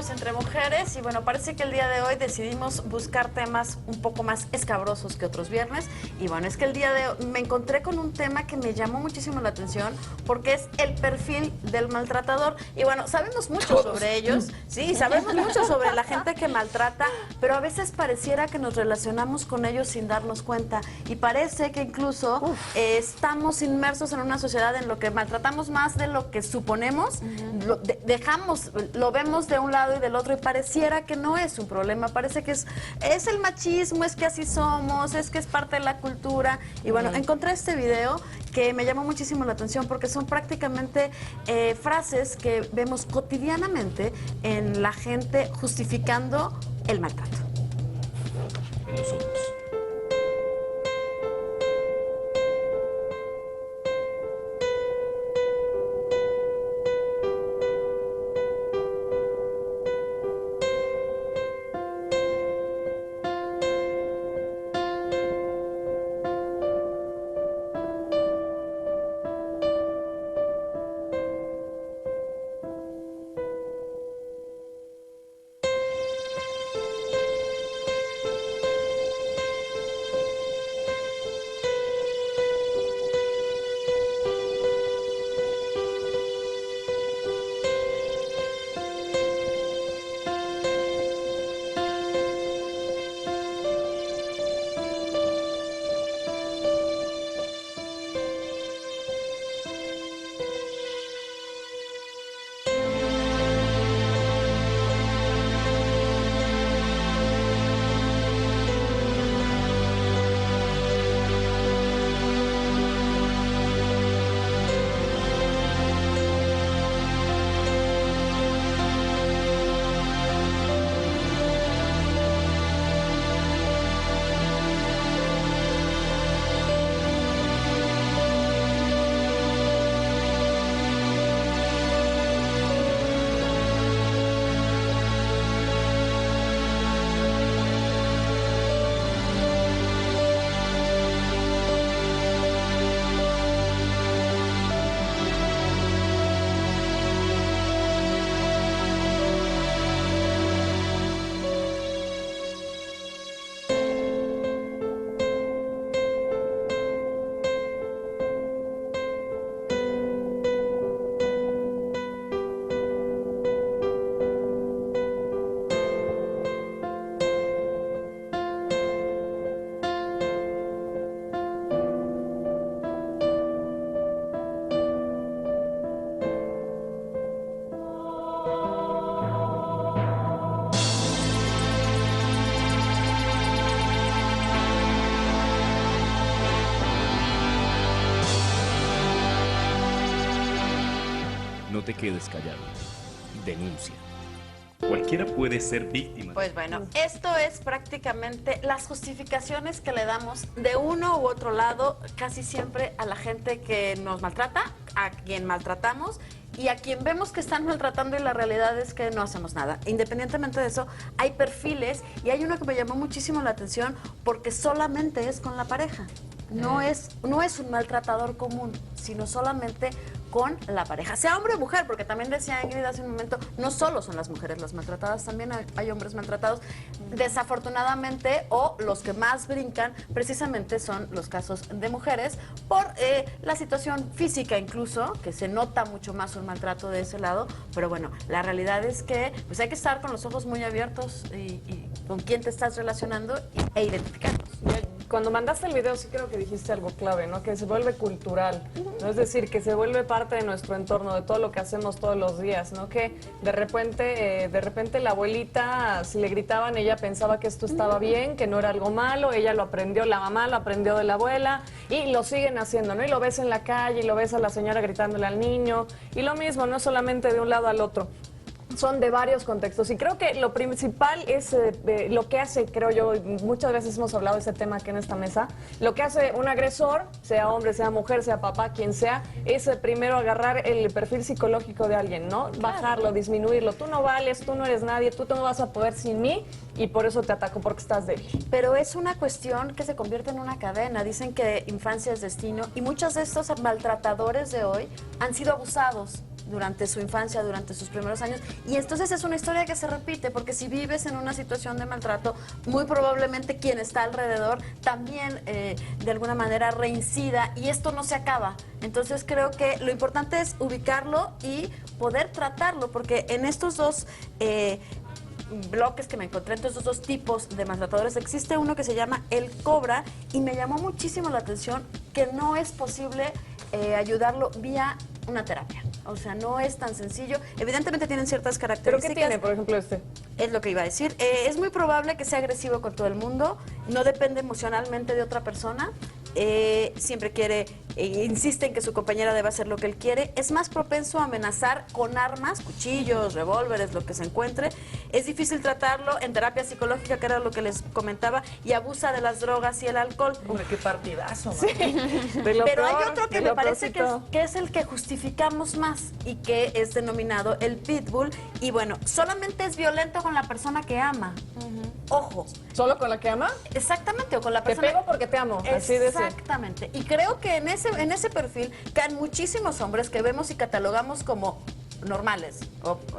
seguimos entre mujeres y bueno, parece que el día de hoy decidimos buscar temas un poco más escabrosos que otros viernes y bueno, es que el día de hoy me encontré con un tema que me llamó muchísimo la atención porque es el perfil del maltratador y bueno, sabemos mucho sobre ellos, sí, sabemos mucho sobre la gente que maltrata, pero a veces pareciera que nos relacionamos con ellos sin darnos cuenta y parece que incluso estamos inmersos en una sociedad en lo que maltratamos más de lo que suponemos, lo vemos de un lado y del otro y pareciera que no es un problema, parece que es el machismo, es que así somos, es que es parte de la cultura y bueno, encontré este video que me llamó muchísimo la atención porque son prácticamente frases que vemos cotidianamente en la gente justificando el maltrato. Nosotros. No te quedes callado. Denuncia. Cualquiera puede ser víctima. Pues bueno, esto es prácticamente las justificaciones que le damos de uno u otro lado casi siempre a la gente que nos maltrata, a quien maltratamos y a quien vemos que están maltratando y la realidad es que no hacemos nada. Independientemente de eso, hay perfiles y hay uno que me llamó muchísimo la atención porque solamente es con la pareja. No es un maltratador común, sino solamente con la pareja, sea hombre o mujer, porque también decía Ingrid hace un momento, no solo son las mujeres las maltratadas, también hay hombres maltratados, desafortunadamente, o los que más brincan, precisamente son los casos de mujeres, por la situación física incluso, que se nota mucho más un maltrato de ese lado, pero bueno, la realidad es que pues hay que estar con los ojos muy abiertos y con quién te estás relacionando e identificarlos. Cuando mandaste el video sí creo que dijiste algo clave, ¿no? Que se vuelve cultural, ¿no? Es decir, que se vuelve parte de nuestro entorno, de todo lo que hacemos todos los días, ¿no? Que de repente la abuelita, si le gritaban, ella pensaba que esto estaba bien, que no era algo malo, ella lo aprendió, la mamá lo aprendió de la abuela y lo siguen haciendo, ¿no? Y lo ves en la calle y lo ves a la señora gritándole al niño y lo mismo, no solamente de un lado al otro. Son de varios contextos y creo que lo principal es lo que hace, creo yo, muchas veces hemos hablado de ese tema aquí en esta mesa, lo que hace un agresor, sea hombre, sea mujer, sea papá, quien sea, es primero agarrar el perfil psicológico de alguien, ¿no? Bajarlo, disminuirlo, tú no vales, tú no eres nadie, tú no vas a poder sin mí y por eso te ataco, porque estás débil. Pero es una cuestión que se convierte en una cadena, dicen que infancia es destino y muchos de estos maltratadores de hoy han sido abusados durante su infancia, durante sus primeros años. Y entonces es una historia que se repite, porque si vives en una situación de maltrato, muy probablemente quien está alrededor también de alguna manera reincida y esto no se acaba. Entonces creo que lo importante es ubicarlo y poder tratarlo, porque en estos dos bloques que me encontré, entre estos dos tipos de maltratadores, existe uno que se llama el cobra y me llamó muchísimo la atención que no es posible ayudarlo vía una terapia. O sea, no es tan sencillo. Evidentemente tienen ciertas ¿Pero características. qué tiene, por ejemplo, este? Es lo que iba a decir. Es muy probable que sea agresivo con todo el mundo, no depende emocionalmente de otra persona, siempre quiere, insiste en que su compañera debe hacer lo que él quiere, es más propenso a amenazar con armas, cuchillos, revólveres, lo que se encuentre. Es difícil tratarlo en terapia psicológica, que era lo que les comentaba, y abusa de las drogas y el alcohol. Hombre, qué partidazo, Sí. Pero hay otro que me parece que es el que justificamos más y que es denominado el pitbull. Y bueno, solamente es violento con la persona que ama. Ojo. ¿Solo con la que ama? Exactamente, o con la Te persona... pego porque te amo, así de ese. Exactamente. Y creo que en ese perfil caen muchísimos hombres que vemos y catalogamos como normales.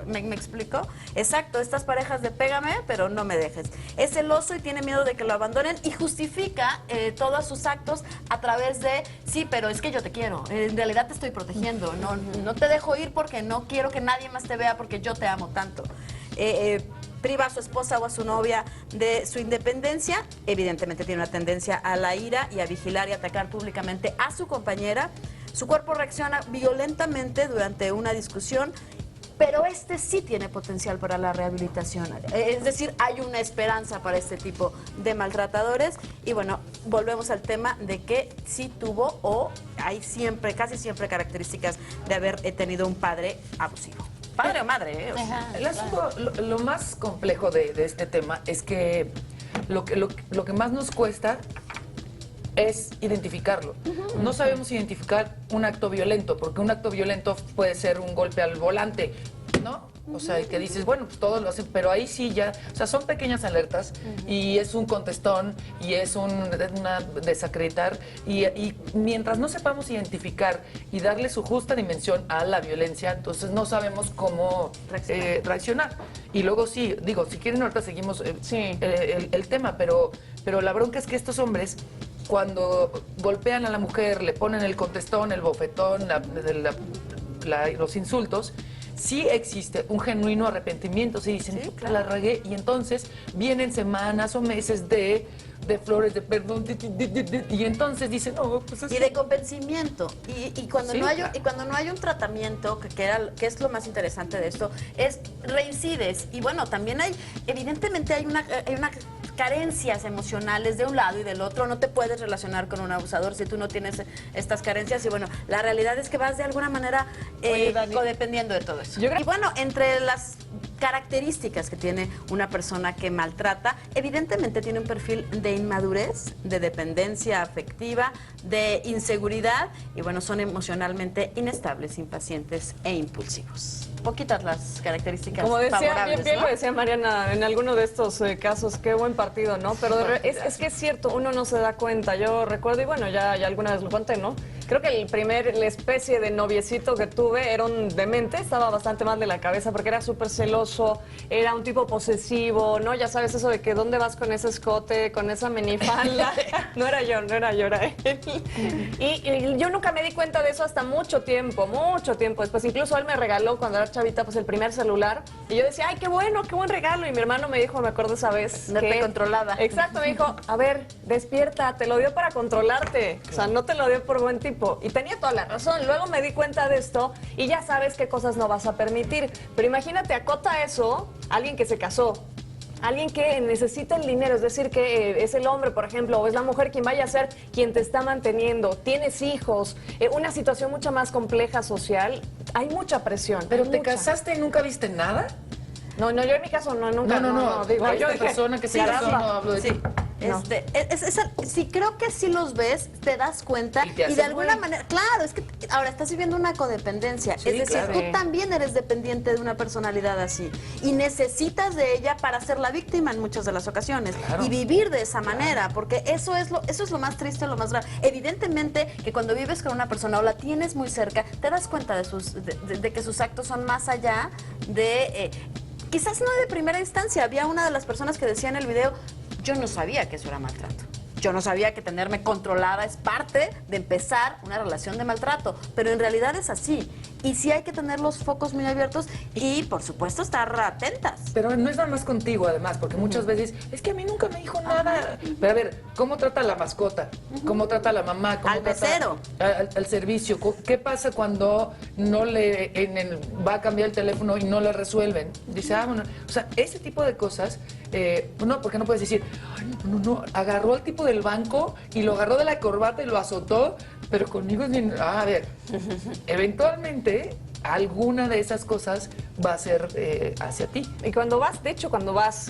¿Me explico? Exacto, estas parejas de pégame, pero no me dejes. Es celoso y tiene miedo de que lo abandonen y justifica todos sus actos a través de, sí, pero es que yo te quiero, en realidad te estoy protegiendo, no te dejo ir porque no quiero que nadie más te vea porque yo te amo tanto. Priva a su esposa o a su novia de su independencia, evidentemente tiene una tendencia a la ira y a vigilar y atacar públicamente a su compañera. Su cuerpo reacciona violentamente durante una discusión, pero este sí tiene potencial para la rehabilitación. Es decir, hay una esperanza para este tipo de maltratadores. Y bueno, volvemos al tema de que sí tuvo o hay siempre, casi siempre características de haber tenido un padre abusivo. Padre o madre, ¿eh? O sea, El asunto, lo más complejo de este tema es que lo que más nos cuesta es identificarlo. No sabemos identificar un acto violento, porque un acto violento puede ser un golpe al volante, ¿no? O sea, y que dices, bueno, pues todos lo hacen, pero ahí sí ya, o sea, son pequeñas alertas y es un contestón y es una desacreditar y mientras no sepamos identificar y darle su justa dimensión a la violencia, entonces no sabemos cómo reaccionar. Y luego sí, digo, si quieren ahorita seguimos el tema, pero la bronca es que estos hombres, cuando golpean a la mujer, le ponen el contestón, el bofetón, los insultos, sí existe un genuino arrepentimiento, sí dicen, Sí, claro, la regué, y entonces vienen semanas o meses de flores de perdón, y entonces dicen, oh, pues es y de convencimiento. Y cuando Sí, no hay claro. y cuando no hay un tratamiento, que es lo más interesante de esto, es reincides. Y bueno, también evidentemente hay una carencias emocionales de un lado y del otro. No te puedes relacionar con un abusador si tú no tienes estas carencias. Y bueno, la realidad es que vas de alguna manera Oye, Dani, codependiendo de todo eso. yo creo- Y bueno, entre las características que tiene una persona que maltrata, evidentemente tiene un perfil de inmadurez, de dependencia afectiva, de inseguridad y bueno, son emocionalmente inestables, impacientes e impulsivos. Poquitas las características Como decía, favorables, bien ¿no? lo decía Mariana en alguno de estos casos, qué buen partido, ¿no? Pero es que es cierto, uno no se da cuenta. Yo recuerdo, y bueno, ya alguna vez lo conté, ¿no? Creo que la especie de noviecito que tuve era un demente, estaba bastante mal de la cabeza porque era súper celoso, era un tipo posesivo, ¿no? Ya sabes eso de que ¿dónde vas con ese escote, con esa minifalda? No era yo, era él. Y yo nunca me di cuenta de eso hasta mucho tiempo después. Incluso él me regaló cuando era chavita pues el primer celular y yo decía, ay, qué bueno, qué buen regalo. Y mi hermano me dijo, me acuerdo esa vez No te controlaba. Exacto, me dijo, a ver, despierta, te lo dio para controlarte. O sea, no te lo dio por buen tipo. Y tenía toda la razón. Luego me di cuenta de esto y ya sabes qué cosas no vas a permitir. Pero imagínate, acota eso, alguien que se casó, alguien que necesita el dinero, es decir, que es el hombre, por ejemplo, o es la mujer quien vaya a ser quien te está manteniendo, tienes hijos, una situación mucho más compleja social, hay mucha presión. Pero hay te mucha. casaste y nunca viste nada. No, yo en mi caso no, nunca. No, digo, esta yo dije, persona que se casó, caramba. no hablo de Sí. ti. No. Sí, creo que si los ves, te das cuenta Y te y haces de alguna güey. manera, claro, es que ahora estás viviendo una codependencia. Sí, es decir, claro. tú también eres dependiente de una personalidad así y necesitas de ella para ser la víctima en muchas de las ocasiones Claro. y vivir de esa manera, porque eso es lo más triste, lo más grave. Evidentemente que cuando vives con una persona o la tienes muy cerca, te das cuenta de que sus actos son más allá de quizás no de primera instancia. Había una de las personas que decía en el video, yo no sabía que eso era maltrato. Yo no sabía que tenerme controlada es parte de empezar una relación de maltrato, pero en realidad es así. Y sí hay que tener los focos muy abiertos y, por supuesto, estar atentas. Pero no es nada más contigo, además, porque muchas veces, es que a mí nunca me dijo nada. Pero a ver, ¿cómo trata a la mascota? ¿Cómo trata a la mamá? ¿Cómo Al trata mesero. al servicio? ¿Qué pasa cuando no va a cambiar el teléfono y no le resuelven? Dice, bueno, o sea, ese tipo de cosas, no, porque no puedes decir, ay, no, agarró al tipo del banco y lo agarró de la corbata y lo azotó, pero conmigo es bien, a ver, eventualmente alguna de esas cosas va a ser hacia ti. Y cuando vas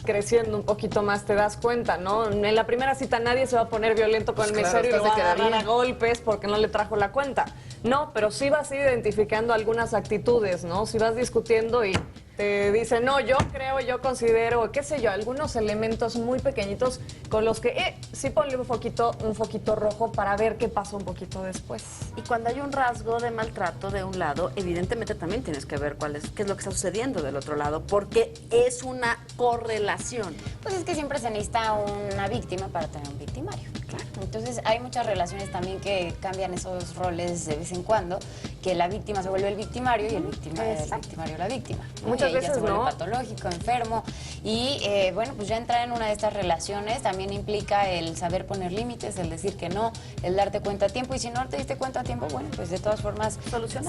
creciendo un poquito más, te das cuenta, ¿no? En la primera cita nadie se va a poner violento con Pues el claro, mesero y lo estás va de a quedar agarrar a bien. golpes porque no le trajo la cuenta. No, pero sí vas identificando algunas actitudes, ¿no? Si vas discutiendo y te dicen, no, yo creo, yo considero, qué sé yo, algunos elementos muy pequeñitos con los que sí ponle un foquito rojo para ver qué pasa un poquito después. Y cuando hay un rasgo de maltrato de un lado, evidentemente también tienes que ver qué es lo que está sucediendo del otro lado, porque es una correlación. Pues es que siempre se necesita una víctima para tener un victimario. Claro. Entonces hay muchas relaciones también que cambian esos roles de vez en cuando, que la víctima se vuelve el victimario y el victimario la víctima, ¿no? Muchas Y ahí ya veces se vuelve no. patológico, enfermo. Y bueno, pues ya entrar en una de estas relaciones también implica el saber poner límites, el decir que no, el darte cuenta a tiempo. Y si no te diste cuenta a tiempo, bueno, pues de todas formas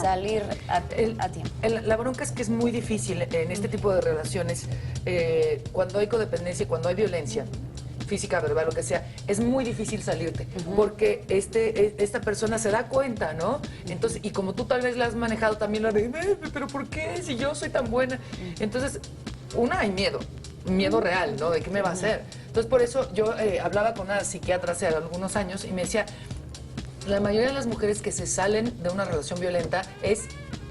salir a tiempo. La bronca es que es muy difícil en este tipo de relaciones, cuando hay codependencia y cuando hay violencia física, verbal, lo que sea, es muy difícil salirte, porque esta persona se da cuenta, ¿no? Entonces, y como tú tal vez la has manejado también la de, pero ¿por qué? Si yo soy tan buena. Entonces, hay miedo real, ¿no? De qué me va a hacer. Entonces, por eso yo hablaba con una psiquiatra hace algunos años y me decía, la mayoría de las mujeres que se salen de una relación violenta es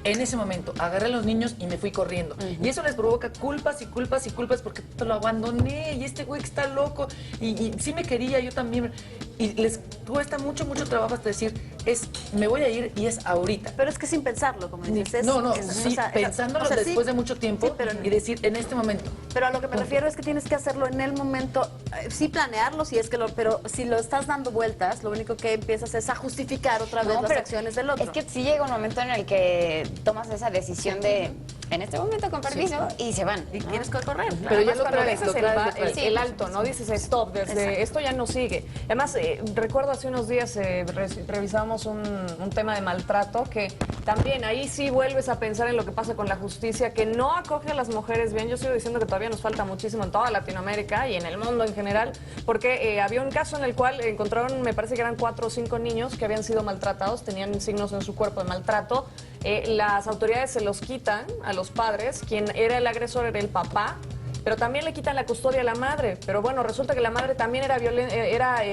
en ese momento, agarré a los niños y me fui corriendo. Y eso les provoca culpas y culpas y culpas porque te lo abandoné y este güey que está loco y sí me quería, yo también. Y les cuesta mucho trabajo hasta decir, me voy a ir y es ahorita. Pero es que sin pensarlo, como dices. Sí, pensándolo después de mucho tiempo sí, pero y decir, en este momento. Pero a lo que me refiero es que tienes que hacerlo en el momento, sí planearlo, pero si lo estás dando vueltas, lo único que empiezas es a justificar otra vez No, las pero acciones del otro. Es que sí llega un momento en el que tomas esa decisión de, en este momento con permiso, y se van. Y tienes que correr. Pero ya Además, lo cuando traes, dices lo el alto, ¿no? Dices stop, esto ya no sigue. Además, recuerdo hace unos días revisábamos un tema de maltrato que también ahí sí vuelves a pensar en lo que pasa con la justicia, que no acoge a las mujeres bien. Yo sigo diciendo que todavía nos falta muchísimo en toda Latinoamérica y en el mundo en general, porque había un caso en el cual encontraron, me parece que eran 4 o 5 niños que habían sido maltratados, tenían signos en su cuerpo de maltrato. Las autoridades se los quitan a los padres, quien era el agresor era el papá, pero también le quitan la custodia a la madre. Pero bueno, resulta que la madre también era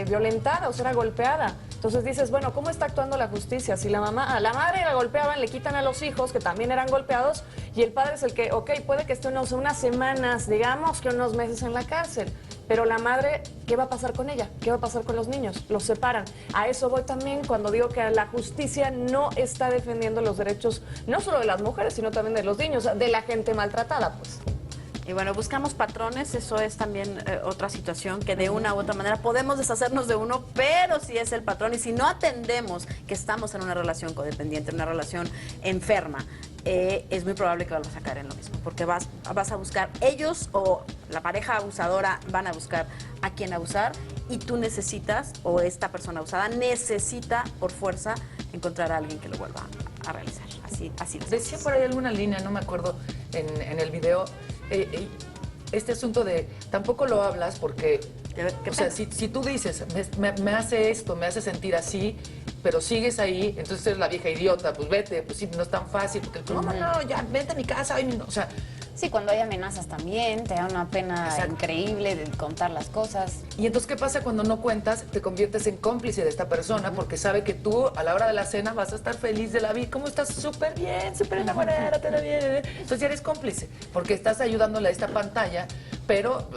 violentada, o sea, era golpeada. Entonces dices, bueno, ¿cómo está actuando la justicia? Si a la madre la golpeaban, le quitan a los hijos, que también eran golpeados, y el padre es el que, ok, puede que esté unas semanas, digamos que unos meses en la cárcel, pero la madre, ¿qué va a pasar con ella? ¿Qué va a pasar con los niños? Los separan. A eso voy también cuando digo que la justicia no está defendiendo los derechos, no solo de las mujeres, sino también de los niños, de la gente maltratada, pues. Y bueno, buscamos patrones, eso es también otra situación que de una u otra manera podemos deshacernos de uno, pero si es el patrón y si no atendemos que estamos en una relación codependiente, en una relación enferma, es muy probable que vamos a caer en lo mismo, porque vas a buscar, ellos o la pareja abusadora van a buscar a quien abusar y tú necesitas, o esta persona abusada necesita por fuerza encontrar a alguien que lo vuelva a realizar. Así Decía por ahí alguna línea, no me acuerdo, en el video, este asunto de tampoco lo hablas porque, o sea, si tú dices, me hace esto, me hace sentir así, pero sigues ahí, entonces eres la vieja idiota, pues vete, pues sí, no es tan fácil, porque no, ya, vete a mi casa, o sea, Sí, cuando hay amenazas también, te da una pena Exacto. increíble de contar las cosas. Y entonces, ¿qué pasa cuando no cuentas? Te conviertes en cómplice de esta persona porque sabe que tú, a la hora de la cena, vas a estar feliz de la vida. ¿Cómo estás? Súper bien, súper enamorada, te da bien. Entonces ya eres cómplice porque estás ayudándole a esta pantalla, pero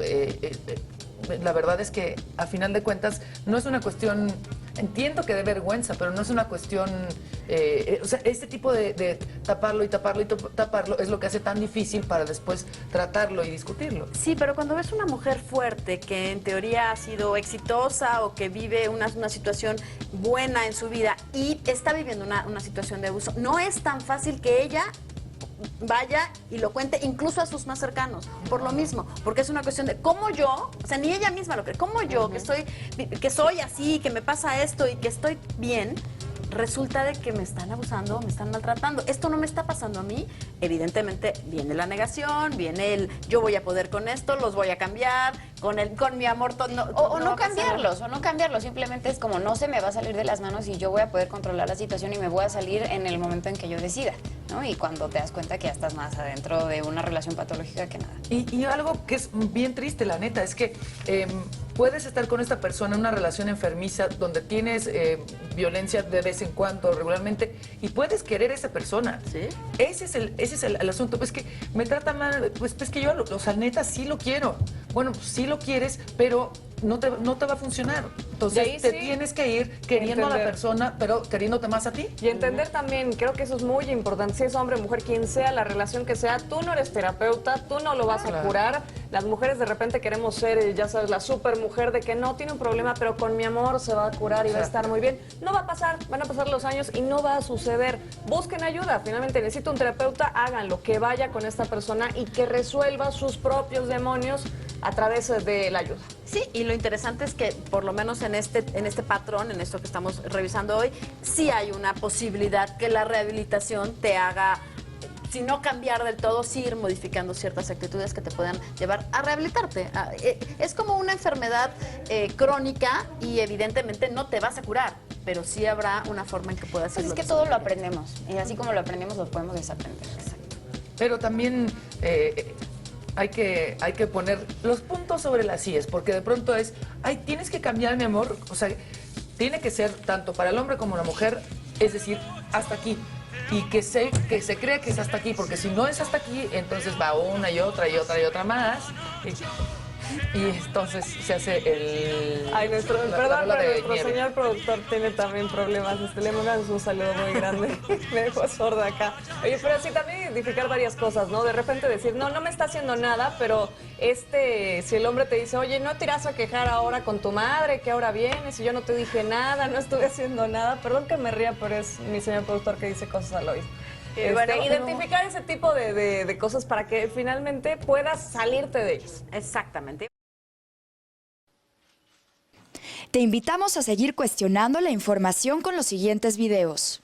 la verdad es que, a final de cuentas, no es una cuestión... Entiendo que de vergüenza, pero no es una cuestión... o sea, este tipo de taparlo y taparlo y taparlo es lo que hace tan difícil para después tratarlo y discutirlo. Sí, pero cuando ves una mujer fuerte que en teoría ha sido exitosa o que vive una situación buena en su vida y está viviendo una situación de abuso, no es tan fácil que ella vaya y lo cuente incluso a sus más cercanos, por lo mismo, porque es una cuestión de cómo yo, o sea, ni ella misma lo cree, cómo yo, que soy así, que me pasa esto y que estoy bien, resulta de que me están abusando, me están maltratando. Esto no me está pasando a mí. Evidentemente viene la negación, viene el yo voy a poder con esto, los voy a cambiar, con mi amor todo. O no cambiarlos, simplemente es como no se me va a salir de las manos y yo voy a poder controlar la situación y me voy a salir en el momento en que yo decida, ¿no? Y cuando te das cuenta que ya estás más adentro de una relación patológica que nada. Y algo que es bien triste, la neta, es que puedes estar con esta persona en una relación enfermiza donde tienes violencia de vez en cuando, regularmente, y puedes querer a esa persona. ¿Sí? Ese es el asunto. Pues que me trata mal, pues que yo, o sea, neta, sí lo quiero. Bueno, pues sí lo quieres, pero no te va a funcionar. Entonces Sí, te sí. tienes que ir queriendo a la Entender. persona, pero queriéndote más a ti. Y entender también, creo que eso es muy importante, si es hombre, mujer, quien sea, la relación que sea, tú no eres terapeuta, tú no lo vas a Claro. curar. Las mujeres de repente queremos ser, ya sabes, la super mujer de que no tiene un problema, pero con mi amor se va a curar y va a estar muy bien. No va a pasar, van a pasar los años y no va a suceder. Busquen ayuda, finalmente necesito un terapeuta, háganlo, que vaya con esta persona y que resuelva sus propios demonios a través de la ayuda. Sí, y lo interesante es que por lo menos en este patrón, en esto que estamos revisando hoy, sí hay una posibilidad que la rehabilitación te haga, si no cambiar del todo, sí ir modificando ciertas actitudes que te puedan llevar a rehabilitarte. Es como una enfermedad crónica y evidentemente no te vas a curar, pero sí habrá una forma en que puedas Pues es irlo que todo lo desaprender. aprendemos y así como lo aprendemos lo podemos desaprender. Pero también hay que poner los puntos sobre las íes, porque de pronto es, ay, tienes que cambiar, mi amor. O sea, tiene que ser tanto para el hombre como la mujer, es decir, hasta aquí. Y que se crea que es hasta aquí, porque si no es hasta aquí, entonces va una y otra y otra y otra más. Y entonces se hace el... Ay, la perdón, bola pero de nuestro nieve. señor productor tiene también problemas. Le mandamos un saludo muy grande. Me dejó sorda acá. Oye, pero sí también identificar varias cosas, ¿no? De repente decir, no me está haciendo nada, pero si el hombre te dice, oye, no te irás a quejar ahora con tu madre, que ahora vienes, y yo no te dije nada, no estuve haciendo nada. Perdón que me ría, pero es mi señor productor que dice cosas al oído. Bueno, Identificar ese tipo de cosas para que finalmente puedas salirte de ellas. Exactamente. Te invitamos a seguir cuestionando la información con los siguientes videos.